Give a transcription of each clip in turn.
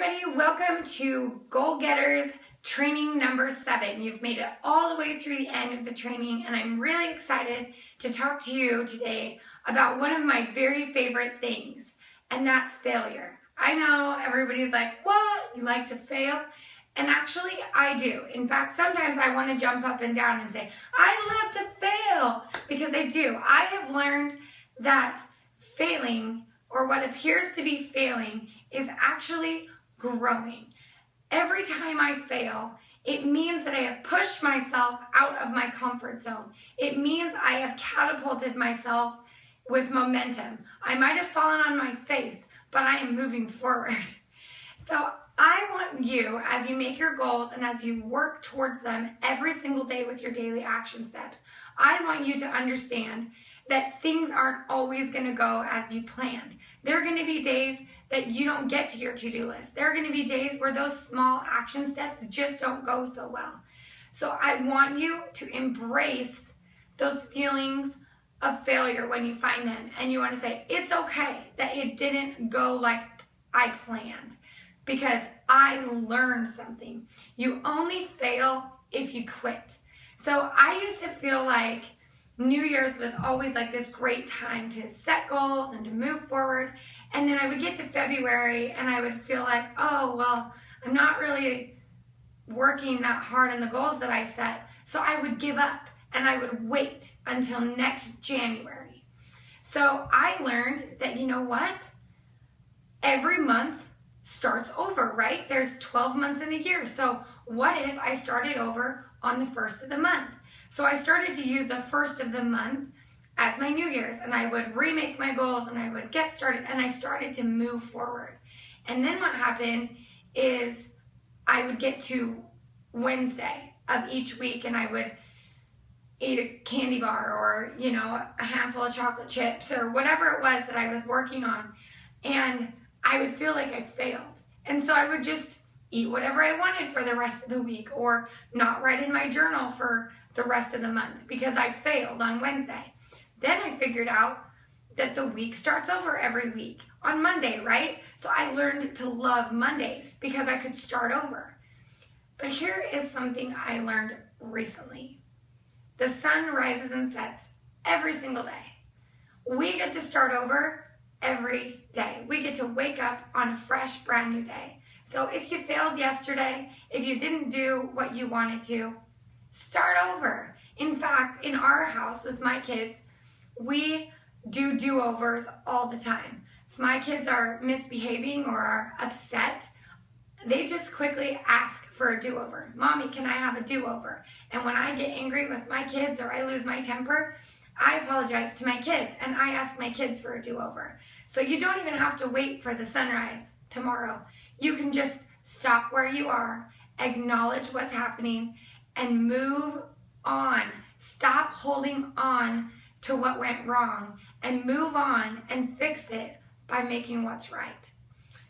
everybody, welcome to Goal Getters training number 7. You've made it all the way through the end of the training, and I'm really excited to talk to you today about one of my very favorite things, and that's failure. I know everybody's like, what? You like to fail? And actually, I do. In fact, sometimes I want to jump up and down and say, I love to fail, because I do. I have learned that failing, or what appears to be failing, is actually growing. Every time I fail, it means that I have pushed myself out of my comfort zone. It means I have catapulted myself with momentum. I might have fallen on my face, but I am moving forward. So I want you, as you make your goals and as you work towards them every single day with your daily action steps, I want you to understand that things aren't always going to go as you planned. There are going to be days that you don't get to your to-do list. There are going to be days where those small action steps just don't go so well. So I want you to embrace those feelings of failure when you find them. And you want to say, it's okay that it didn't go like I planned, because I learned something. You only fail if you quit. So I used to feel like New Year's was always like this great time to set goals and to move forward. And then I would get to February and I would feel like, oh, well, I'm not really working that hard on the goals that I set. So I would give up and I would wait until next January. So I learned that, you know what? Every month starts over, right? There's 12 months in a year. So what if I started over on the first of the month? So I started to use the first of the month as my New Year's, and I would remake my goals and I would get started, and I started to move forward. And then what happened is I would get to Wednesday of each week and I would eat a candy bar or, a handful of chocolate chips or whatever it was that I was working on. And I would feel like I failed. And so I would just eat whatever I wanted for the rest of the week, or not write in my journal for the rest of the month because I failed on Wednesday. Then I figured out that the week starts over every week on Monday, right? So I learned to love Mondays because I could start over. But here is something I learned recently. The sun rises and sets every single day. We get to start over every day. We get to wake up on a fresh, brand new day. So if you failed yesterday, if you didn't do what you wanted to, start over. In fact, in our house with my kids, we do do-overs all the time. If my kids are misbehaving or are upset, they just quickly ask for a do-over. Mommy, can I have a do-over? And when I get angry with my kids or I lose my temper, I apologize to my kids and I ask my kids for a do-over. So you don't even have to wait for the sunrise tomorrow. You can just stop where you are, acknowledge what's happening, and move on. Stop holding on to what went wrong and move on and fix it by making what's right.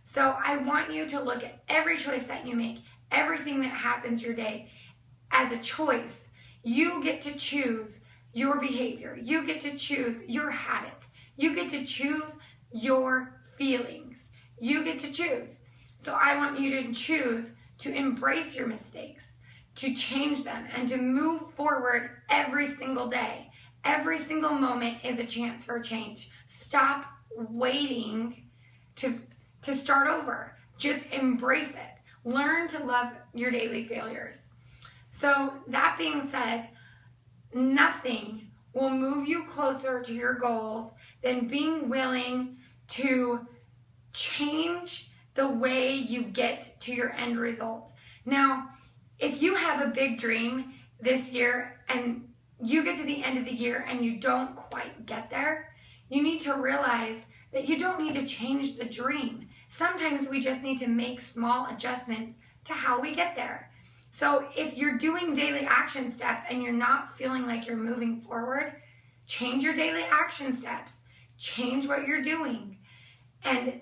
So I want you to look at every choice that you make, everything that happens your day as a choice. You get to choose your behavior. You get to choose your habits. You get to choose your feelings. You get to choose. So I want you to choose to embrace your mistakes, to change them, and to move forward every single day. Every single moment is a chance for change. Stop waiting to start over. Just embrace it. Learn to love your daily failures. So that being said, nothing will move you closer to your goals than being willing to change the way you get to your end result. Now, if you have a big dream this year and you get to the end of the year and you don't quite get there, you need to realize that you don't need to change the dream. Sometimes we just need to make small adjustments to how we get there. So if you're doing daily action steps and you're not feeling like you're moving forward, change your daily action steps. Change what you're doing. And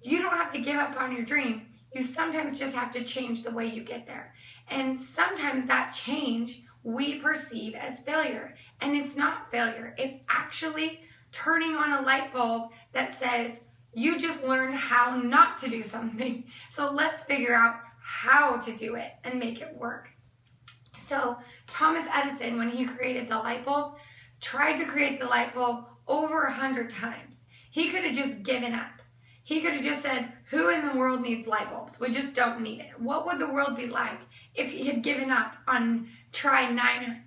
you don't have to give up on your dream. You sometimes just have to change the way you get there. And sometimes that change we perceive as failure. And it's not failure. It's actually turning on a light bulb that says, You just learned how not to do something. So let's figure out how to do it and make it work. So Thomas Edison, when he created the light bulb, tried to create the light bulb over 100 times. He could have just given up. He could have just said, who in the world needs light bulbs? We just don't need it. What would the world be like if he had given up on try 99?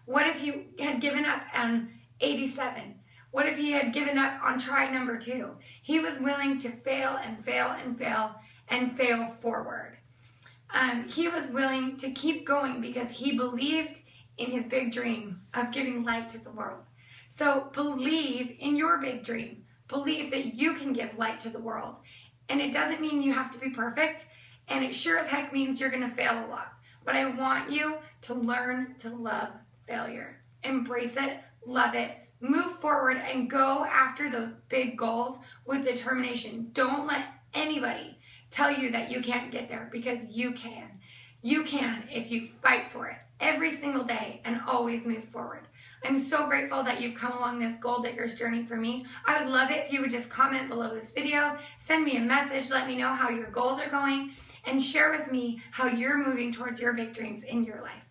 What if he had given up on 87? What if he had given up on try number 2? He was willing to fail and fail and fail and fail forward. He was willing to keep going because he believed in his big dream of giving light to the world. So believe in your big dream. Believe that you can give light to the world. And it doesn't mean you have to be perfect, and it sure as heck means you're going to fail a lot. But I want you to learn to love failure. Embrace it, love it, move forward, and go after those big goals with determination. Don't let anybody tell you that you can't get there, because you can. You can if you fight for it every single day and always move forward. I'm so grateful that you've come along this Goal Diggers journey for me. I would love it if you would just comment below this video, send me a message, let me know how your goals are going, and share with me how you're moving towards your big dreams in your life.